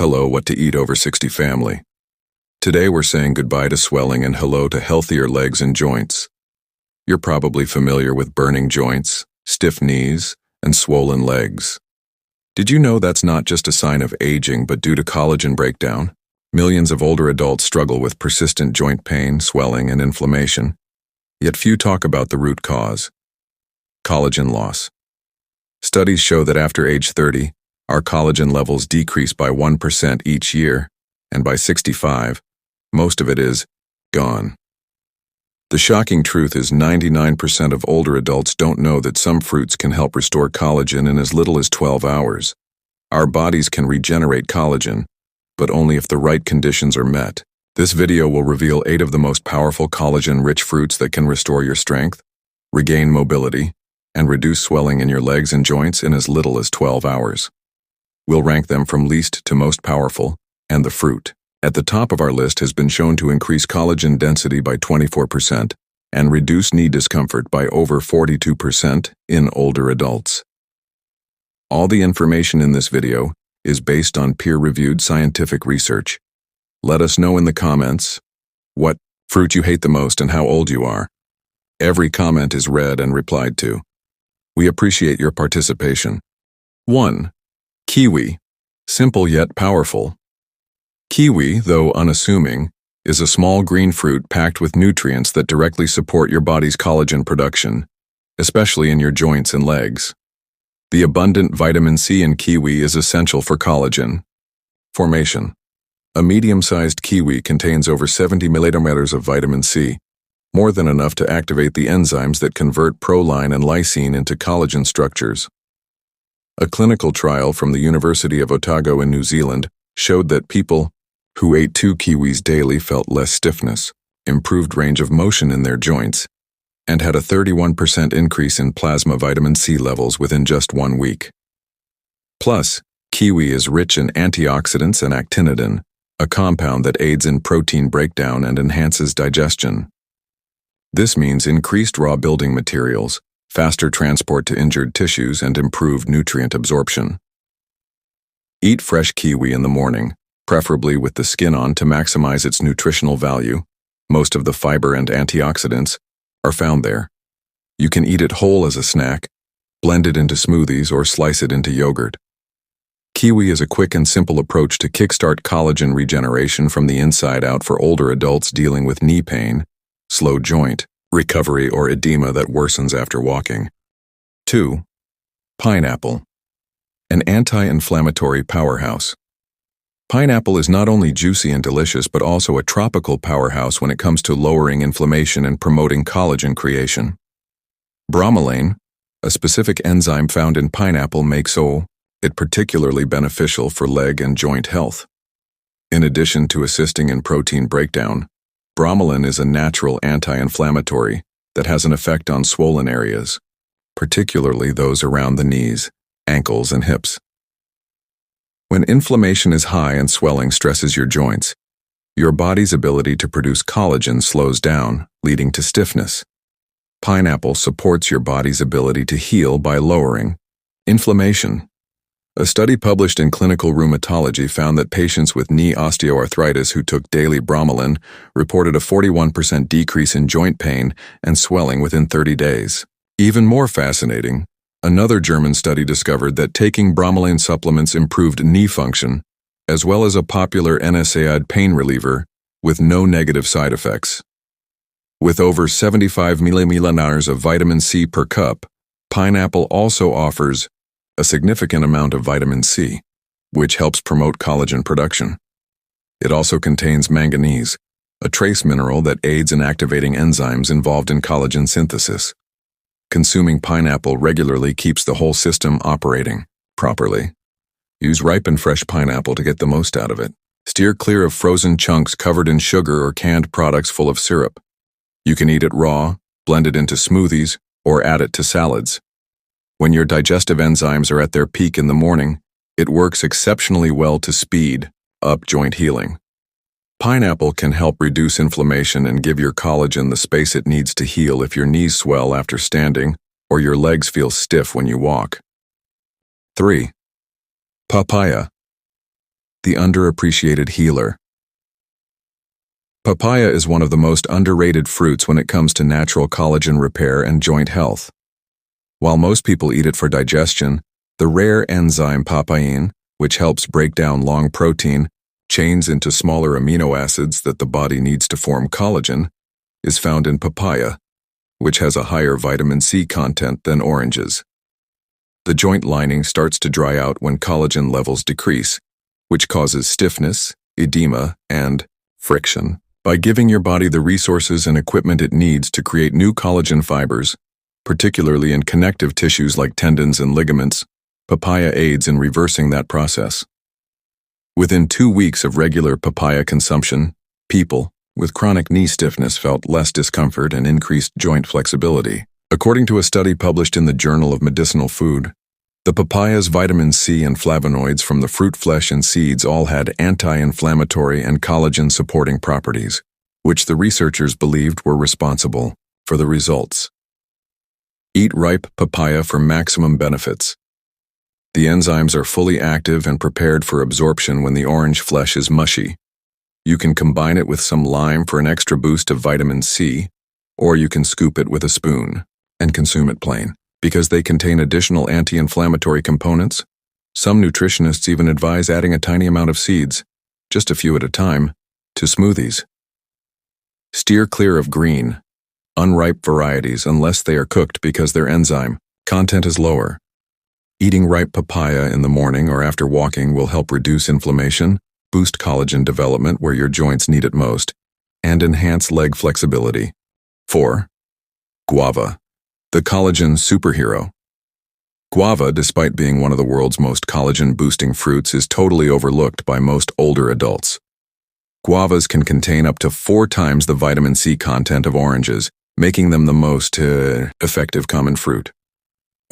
Hello, what to eat over 60 family. Today we're saying goodbye to swelling and hello to healthier legs and joints. You're probably familiar with burning joints, stiff knees, and swollen legs. Did you know that's not just a sign of aging but due to collagen breakdown? Millions of older adults struggle with persistent joint pain, swelling, and inflammation. Yet few talk about the root cause: collagen loss. Studies show that after age 30, our collagen levels decrease by 1% each year, and by 65, most of it is gone. The shocking truth is 99% of older adults don't know that some fruits can help restore collagen in as little as 12 hours. Our bodies can regenerate collagen, but only if the right conditions are met. This video will reveal 8 of the most powerful collagen-rich fruits that can restore your strength, regain mobility, and reduce swelling in your legs and joints in as little as 12 hours. We'll rank them from least to most powerful, and the fruit at the top of our list has been shown to increase collagen density by 24% and reduce knee discomfort by over 42% in older adults. All the information in this video is based on peer-reviewed scientific research. Let us know in the comments what fruit you hate the most and how old you are. Every comment is read and replied to. We appreciate your participation. 1. Kiwi. Simple yet powerful. Kiwi, though unassuming, is a small green fruit packed with nutrients that directly support your body's collagen production, especially in your joints and legs. The abundant vitamin C in kiwi is essential for collagen formation. A medium-sized kiwi contains over 70 milliliters of vitamin C, more than enough to activate the enzymes that convert proline and lysine into collagen structures. A clinical trial from the University of Otago in New Zealand showed that people who ate 2 kiwis daily felt less stiffness, improved range of motion in their joints, and had a 31% increase in plasma vitamin C levels within just 1 week. Plus, kiwi is rich in antioxidants and actinidin, a compound that aids in protein breakdown and enhances digestion. This means increased raw building materials, faster transport to injured tissues, and improved nutrient absorption. Eat fresh kiwi in the morning, preferably with the skin on to maximize its nutritional value. Most of the fiber and antioxidants are found there. You can eat it whole as a snack, blend it into smoothies, or slice it into yogurt. Kiwi is a quick and simple approach to kickstart collagen regeneration from the inside out for older adults dealing with knee pain, slow joint recovery, or edema that worsens after walking. 2. Pineapple. An anti-inflammatory powerhouse. Pineapple is not only juicy and delicious but also a tropical powerhouse when it comes to lowering inflammation and promoting collagen creation. Bromelain, a specific enzyme found in pineapple, makes it particularly beneficial for leg and joint health. In addition to assisting in protein breakdown, bromelain is a natural anti-inflammatory that has an effect on swollen areas, particularly those around the knees, ankles, and hips. When inflammation is high and swelling stresses your joints, your body's ability to produce collagen slows down, leading to stiffness. Pineapple supports your body's ability to heal by lowering inflammation. A study published in Clinical Rheumatology found that patients with knee osteoarthritis who took daily bromelain reported a 41% decrease in joint pain and swelling within 30 days. Even more fascinating, another German study discovered that taking bromelain supplements improved knee function, as well as a popular NSAID pain reliever, with no negative side effects. With over 75 milliliters of vitamin C per cup, pineapple also offers a significant amount of vitamin C, which helps promote collagen production. It also contains manganese, a trace mineral that aids in activating enzymes involved in collagen synthesis. Consuming pineapple regularly keeps the whole system operating properly. Use ripe and fresh pineapple to get the most out of it. Steer clear of frozen chunks covered in sugar or canned products full of syrup. You can eat it raw, blend it into smoothies, or add it to salads. When your digestive enzymes are at their peak in the morning, it works exceptionally well to speed up joint healing. Pineapple can help reduce inflammation and give your collagen the space it needs to heal if your knees swell after standing or your legs feel stiff when you walk. 3. Papaya. the underappreciated healer. Papaya is one of the most underrated fruits when it comes to natural collagen repair and joint health. While most people eat it for digestion, the rare enzyme papain, which helps break down long protein chains into smaller amino acids that the body needs to form collagen, is found in papaya, which has a higher vitamin C content than oranges. The joint lining starts to dry out when collagen levels decrease, which causes stiffness, edema, and friction. By giving your body the resources and equipment it needs to create new collagen fibers, particularly in connective tissues like tendons and ligaments, papaya aids in reversing that process. Within 2 weeks of regular papaya consumption, people with chronic knee stiffness felt less discomfort and increased joint flexibility. According to a study published in the Journal of Medicinal Food, the papaya's vitamin C and flavonoids from the fruit flesh and seeds all had anti-inflammatory and collagen-supporting properties, which the researchers believed were responsible for the results. Eat ripe papaya for maximum benefits. The enzymes are fully active and prepared for absorption when the orange flesh is mushy. You can combine it with some lime for an extra boost of vitamin C, or you can scoop it with a spoon and consume it plain. Because they contain additional anti-inflammatory components, some nutritionists even advise adding a tiny amount of seeds, just a few at a time, to smoothies. Steer clear of green, unripe varieties unless they are cooked because their enzyme content is lower. Eating ripe papaya in the morning or after walking will help reduce inflammation, boost collagen development where your joints need it most, and enhance leg flexibility. 4. Guava, the collagen superhero. Guava, despite being one of the world's most collagen-boosting fruits, is totally overlooked by most older adults. Guavas can contain up to 4 times the vitamin C content of oranges, making them the most effective common fruit.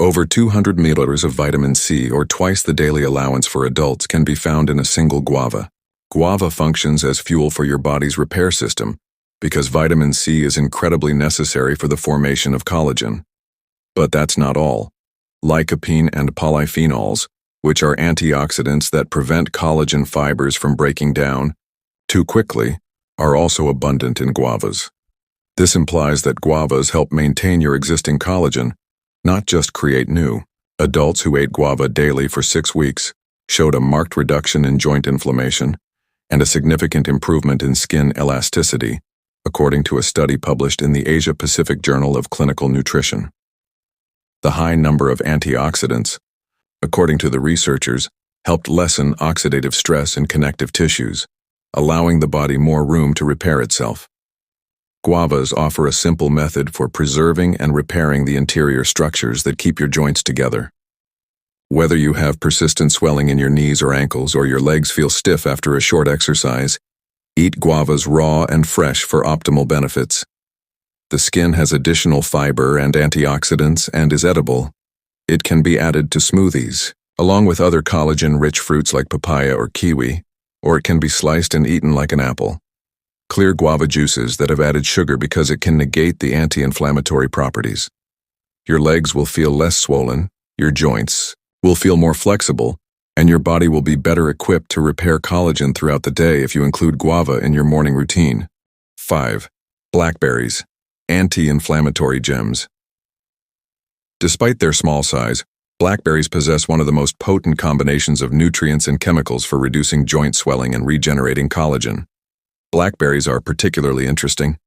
Over 200 milliliters of vitamin C, or twice the daily allowance for adults, can be found in a single guava. Guava functions as fuel for your body's repair system, because vitamin C is incredibly necessary for the formation of collagen. But that's not all. Lycopene and polyphenols, which are antioxidants that prevent collagen fibers from breaking down too quickly, are also abundant in guavas. This implies that guavas help maintain your existing collagen, not just create new. Adults who ate guava daily for 6 weeks showed a marked reduction in joint inflammation and a significant improvement in skin elasticity, according to a study published in the Asia-Pacific Journal of Clinical Nutrition. The high number of antioxidants, according to the researchers, helped lessen oxidative stress in connective tissues, allowing the body more room to repair itself. Guavas offer a simple method for preserving and repairing the interior structures that keep your joints together. Whether you have persistent swelling in your knees or ankles, or your legs feel stiff after a short exercise, eat guavas raw and fresh for optimal benefits. The skin has additional fiber and antioxidants and is edible. It can be added to smoothies, along with other collagen-rich fruits like papaya or kiwi, or it can be sliced and eaten like an apple. Clear guava juices that have added sugar because it can negate the anti-inflammatory properties. Your legs will feel less swollen, your joints will feel more flexible, and your body will be better equipped to repair collagen throughout the day if you include guava in your morning routine. 5. Blackberries, anti-inflammatory gems. Despite their small size, blackberries possess one of the most potent combinations of nutrients and chemicals for reducing joint swelling and regenerating collagen. Blackberries are particularly interesting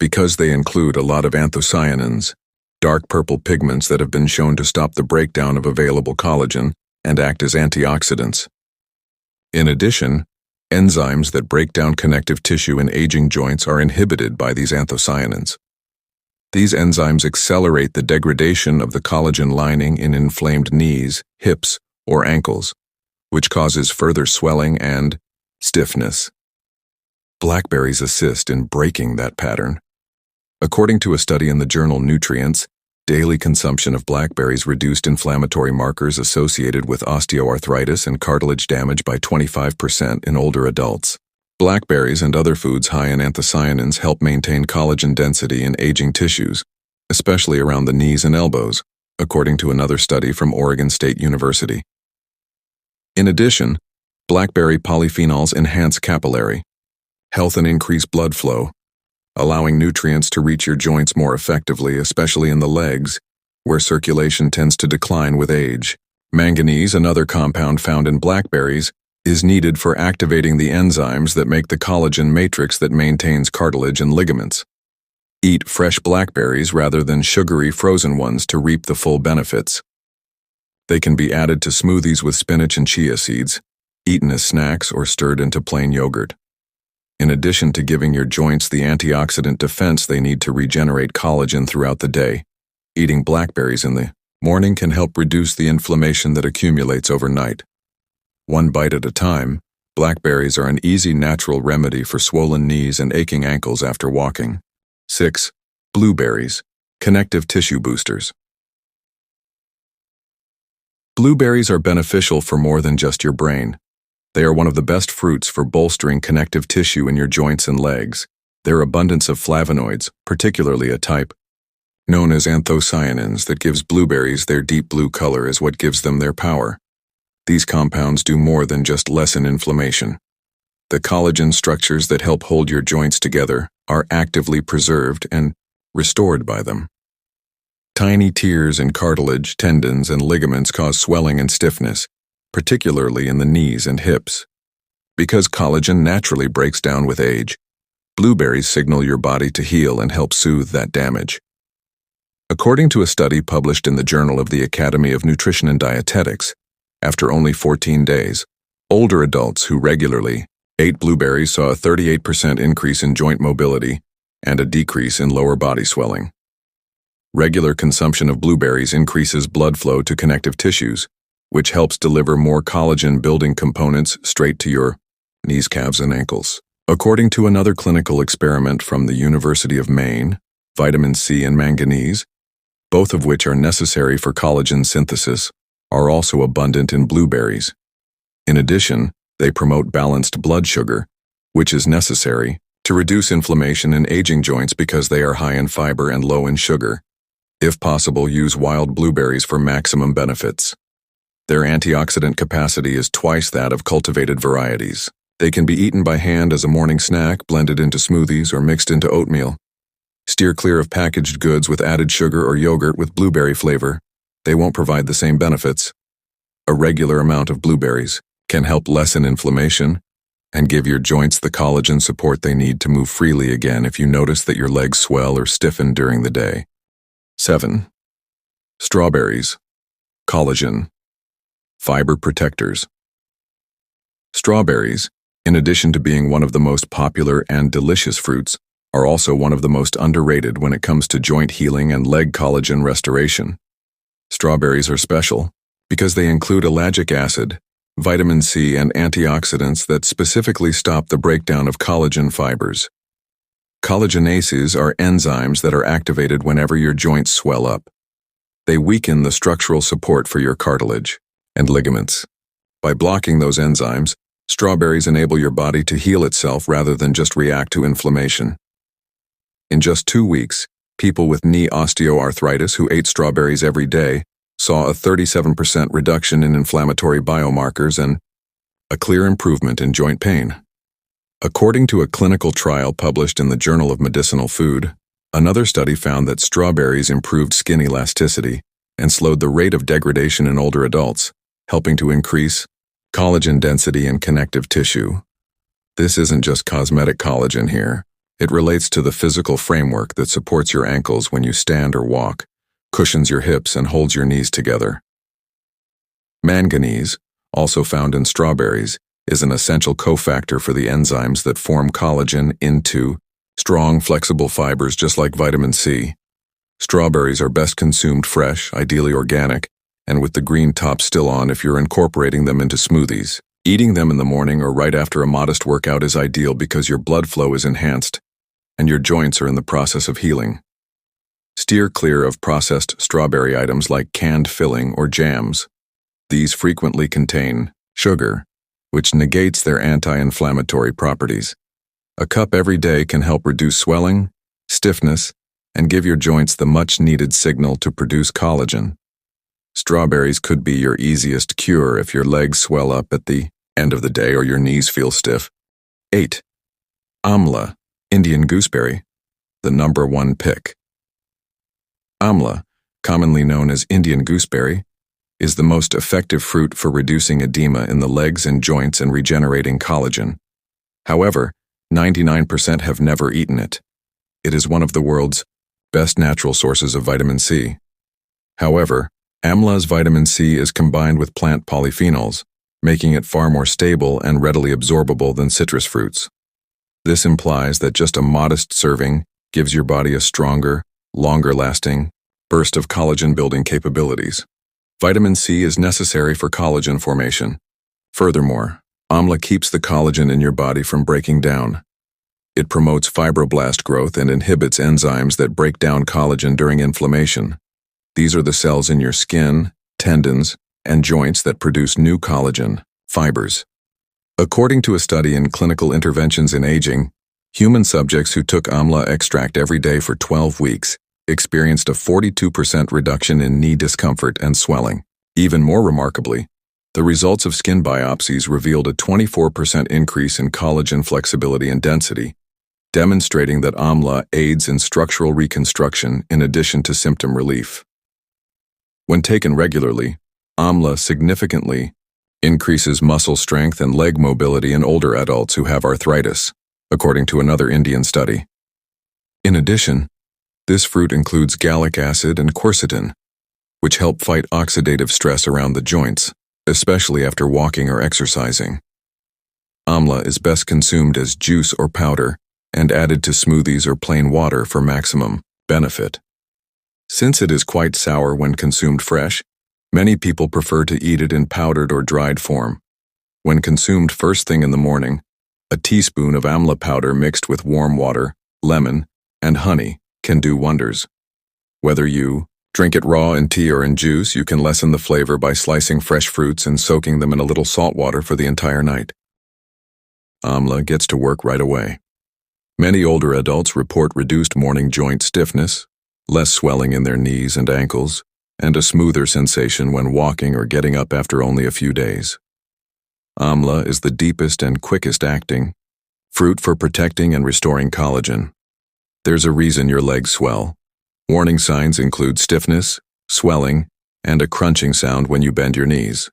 because they include a lot of anthocyanins, dark purple pigments that have been shown to stop the breakdown of available collagen and act as antioxidants. In addition, enzymes that break down connective tissue in aging joints are inhibited by these anthocyanins. These enzymes accelerate the degradation of the collagen lining in inflamed knees, hips, or ankles, which causes further swelling and stiffness. Blackberries assist in breaking that pattern. According to a study in the journal Nutrients, daily consumption of blackberries reduced inflammatory markers associated with osteoarthritis and cartilage damage by 25% in older adults. Blackberries and other foods high in anthocyanins help maintain collagen density in aging tissues, especially around the knees and elbows, according to another study from Oregon State University. In addition, Blackberry polyphenols enhance capillary health and increase blood flow, allowing nutrients to reach your joints more effectively, especially in the legs, where circulation tends to decline with age. Manganese, another compound found in blackberries, is needed for activating the enzymes that make the collagen matrix that maintains cartilage and ligaments. Eat fresh blackberries rather than sugary frozen ones to reap the full benefits. They can be added to smoothies with spinach and chia seeds, eaten as snacks or stirred into plain yogurt. In addition to giving your joints the antioxidant defense they need to regenerate collagen throughout the day, eating blackberries in the morning can help reduce the inflammation that accumulates overnight. One bite at a time, blackberries are an easy natural remedy for swollen knees and aching ankles after walking. 6. Blueberries, connective tissue boosters. Blueberries are beneficial for more than just your brain. They are one of the best fruits for bolstering connective tissue in your joints and legs. Their abundance of flavonoids, particularly a type known as anthocyanins that gives blueberries their deep blue color, is what gives them their power. These compounds do more than just lessen inflammation. The collagen structures that help hold your joints together are actively preserved and restored by them. Tiny tears in cartilage, tendons, and ligaments cause swelling and stiffness, particularly in the knees and hips. Because collagen naturally breaks down with age, blueberries signal your body to heal and help soothe that damage. According to a study published in the Journal of the Academy of Nutrition and Dietetics, after only 14 days, older adults who regularly ate blueberries saw a 38% increase in joint mobility and a decrease in lower body swelling. Regular consumption of blueberries increases blood flow to connective tissues, which helps deliver more collagen-building components straight to your knees, calves, and ankles. According to another clinical experiment from the University of Maine, vitamin C and manganese, both of which are necessary for collagen synthesis, are also abundant in blueberries. In addition, they promote balanced blood sugar, which is necessary to reduce inflammation in aging joints because they are high in fiber and low in sugar. If possible, use wild blueberries for maximum benefits. Their antioxidant capacity is twice that of cultivated varieties. They can be eaten by hand as a morning snack, blended into smoothies, or mixed into oatmeal. Steer clear of packaged goods with added sugar or yogurt with blueberry flavor. They won't provide the same benefits. A regular amount of blueberries can help lessen inflammation and give your joints the collagen support they need to move freely again if you notice that your legs swell or stiffen during the day. 7. Strawberries, collagen, fiber protectors. Strawberries, in addition to being one of the most popular and delicious fruits, are also one of the most underrated when it comes to joint healing and leg collagen restoration. Strawberries are special because they include ellagic acid, vitamin C, and antioxidants that specifically stop the breakdown of collagen fibers. Collagenases are enzymes that are activated whenever your joints swell up. They weaken the structural support for your cartilage and ligaments. By blocking those enzymes, strawberries enable your body to heal itself rather than just react to inflammation. In just 2 weeks, people with knee osteoarthritis who ate strawberries every day saw a 37% reduction in inflammatory biomarkers and a clear improvement in joint pain. According to a clinical trial published in the Journal of Medicinal Food, another study found that strawberries improved skin elasticity and slowed the rate of degradation in older adults, helping to increase collagen density and connective tissue. This isn't just cosmetic collagen here. It relates to the physical framework that supports your ankles when you stand or walk, cushions your hips, and holds your knees together. Manganese, also found in strawberries, is an essential cofactor for the enzymes that form collagen into strong, flexible fibers just like vitamin C. Strawberries are best consumed fresh, ideally organic, and with the green top still on if you're incorporating them into smoothies. Eating them in the morning or right after a modest workout is ideal because your blood flow is enhanced and your joints are in the process of healing. Steer clear of processed strawberry items like canned filling or jams. These frequently contain sugar, which negates their anti-inflammatory properties. A cup every day can help reduce swelling, stiffness, and give your joints the much-needed signal to produce collagen. Strawberries could be your easiest cure if your legs swell up at the end of the day or your knees feel stiff. 8. Amla, Indian gooseberry, the #1 pick. Amla, commonly known as Indian gooseberry, is the most effective fruit for reducing edema in the legs and joints and regenerating collagen. However, 99% have never eaten it. It is one of the world's best natural sources of vitamin C. However, Amla's vitamin C is combined with plant polyphenols, making it far more stable and readily absorbable than citrus fruits. This implies that just a modest serving gives your body a stronger, longer-lasting burst of collagen-building capabilities. Vitamin C is necessary for collagen formation. Furthermore, Amla keeps the collagen in your body from breaking down. It promotes fibroblast growth and inhibits enzymes that break down collagen during inflammation. These are the cells in your skin, tendons, and joints that produce new collagen, fibers. According to a study in Clinical Interventions in Aging, human subjects who took Amla extract every day for 12 weeks experienced a 42% reduction in knee discomfort and swelling. Even more remarkably, the results of skin biopsies revealed a 24% increase in collagen flexibility and density, demonstrating that Amla aids in structural reconstruction in addition to symptom relief. When taken regularly, Amla significantly increases muscle strength and leg mobility in older adults who have arthritis, according to another Indian study. In addition, this fruit includes gallic acid and quercetin, which help fight oxidative stress around the joints, especially after walking or exercising. Amla is best consumed as juice or powder and added to smoothies or plain water for maximum benefit. Since it is quite sour when consumed fresh, many people prefer to eat it in powdered or dried form. When consumed first thing in the morning, a teaspoon of Amla powder mixed with warm water, lemon, and honey can do wonders. Whether you drink it raw in tea or in juice, you can lessen the flavor by slicing fresh fruits and soaking them in a little salt water for the entire night. Amla gets to work right away. Many older adults report reduced morning joint stiffness, less swelling in their knees and ankles, and a smoother sensation when walking or getting up after only a few days. Amla is the deepest and quickest acting fruit for protecting and restoring collagen. There's a reason your legs swell. Warning signs include stiffness, swelling, and a crunching sound when you bend your knees.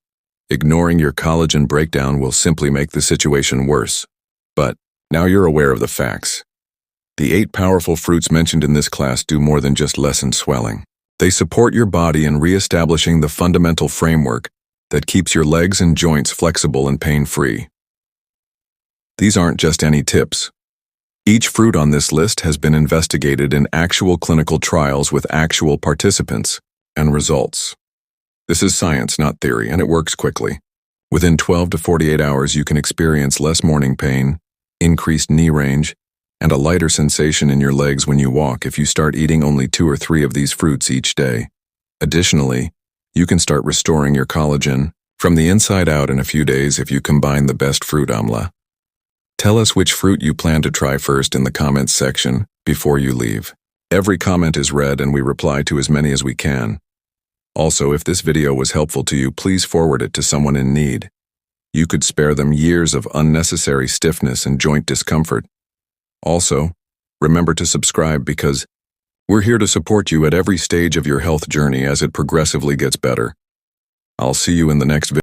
Ignoring your collagen breakdown will simply make the situation worse. But now you're aware of the facts. The 8 powerful fruits mentioned in this class do more than just lessen swelling. They support your body in reestablishing the fundamental framework that keeps your legs and joints flexible and pain-free. These aren't just any tips. Each fruit on this list has been investigated in actual clinical trials with actual participants and results. This is science, not theory, and it works quickly. Within 12 to 48 hours, you can experience less morning pain, increased knee range, and a lighter sensation in your legs when you walk if you start eating only 2 or 3 of these fruits each day. Additionally, you can start restoring your collagen from the inside out in a few days if you combine the best fruit Amla. Tell us which fruit you plan to try first in the comments section before you leave. Every comment is read and we reply to as many as we can. Also, if this video was helpful to you, please forward it to someone in need. You could spare them years of unnecessary stiffness and joint discomfort. Also, remember to subscribe because we're here to support you at every stage of your health journey as it progressively gets better. I'll see you in the next video.